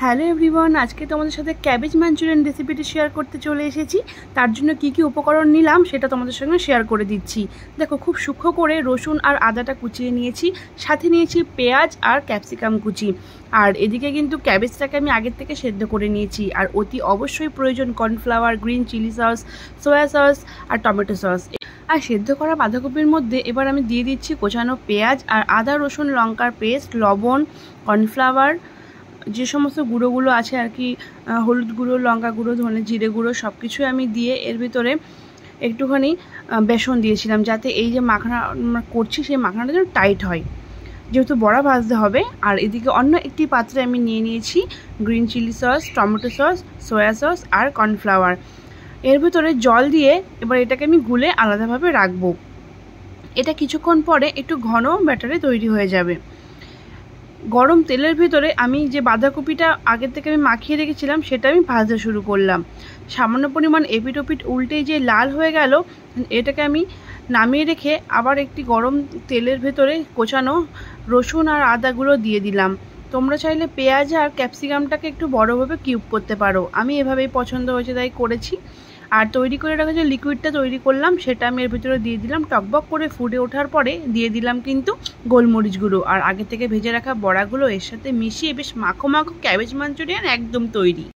Hello everyone, আজকে তোমাদের সাথে ক্যাবেজ মাঞ্চুরিয়ান রেসিপিটি শেয়ার করতে চলে এসেছি। তার জন্য কি কি উপকরণ নিলাম সেটা তোমাদের সঙ্গে শেয়ার করে দিচ্ছি। দেখো, খুব সূক্ষ্ম করে রসুন আর আদাটা কুচিয়ে নিয়েছি, সাথে নিয়েছি পেঁয়াজ আর ক্যাপসিকাম কুচি। আর এদিকে কিন্তু ক্যাবেজটাকে আমি আগের থেকে সেদ্ধ করে নিয়েছি। আর অতি অবশ্যই প্রয়োজন cornflour, green chilli sauce, soya sauce আর টমেটো সস। আর সেদ্ধ করা বাঁধাকপির মধ্যে এবার আমি দিয়ে দিচ্ছি কোচানো পেঁয়াজ আর আদা রসুন লঙ্কার পেস্ট, লবণ, কর্নফ্লাওয়ার, যে সমস্ত গুঁড়োগুলো আছে আর কি, হলুদ গুঁড়ো, লঙ্কা গুঁড়ো, ধনে জিরে গুঁড়ো, সব কিছুই আমি দিয়ে এর ভিতরে একটুখানি বেসন দিয়েছিলাম, যাতে এই যে মাখনা করছি সেই মাখনাটা যেন টাইট হয়, যেহেতু বড়া ভাজতে হবে। আর এদিকে অন্য একটি পাত্রে আমি নিয়ে নিয়েছি green chilli sauce, tomato sauce, soya sauce আর কর্নফ্লাওয়ার। এর ভিতরে জল দিয়ে এবার এটাকে আমি গুলে আলাদাভাবে রাখবো। এটা কিছুক্ষণ পরে একটু ঘন ব্যাটারে তৈরি হয়ে যাবে। গরম তেলের ভিতরে আমি যে বাঁধাকপিটা আগের থেকে আমি মাখিয়ে রেখেছিলাম সেটা আমি ভাজতে শুরু করলাম। সামান্য পরিমাণ এপিট ওপিট উল্টেই যে লাল হয়ে গেল, এটাকে আমি নামিয়ে রেখে আবার একটি গরম তেলের ভেতরে কোচানো রসুন আর আদাগুলো দিয়ে দিলাম। তোমরা চাইলে পেঁয়াজ আর ক্যাপসিকামটাকে একটু বড়োভাবে কিউব করতে পারো, আমি এভাবেই পছন্দ হয়েছে তাই করেছি। আর তৈরি করে রাখা যে লিকুইডটা তৈরি করলাম সেটা আমি এর ভিতরে দিয়ে দিলাম। টকবক করে ফুটে ওঠার পরে দিয়ে দিলাম কিন্তু গোলমরিচ গুঁড়ো, আর আগে থেকে ভেজে রাখা বড়াগুলো এর সাথে মিশিয়ে বেশ মাখো মাখো ক্যাবেজ মাঞ্চুরিয়ান একদম তৈরি।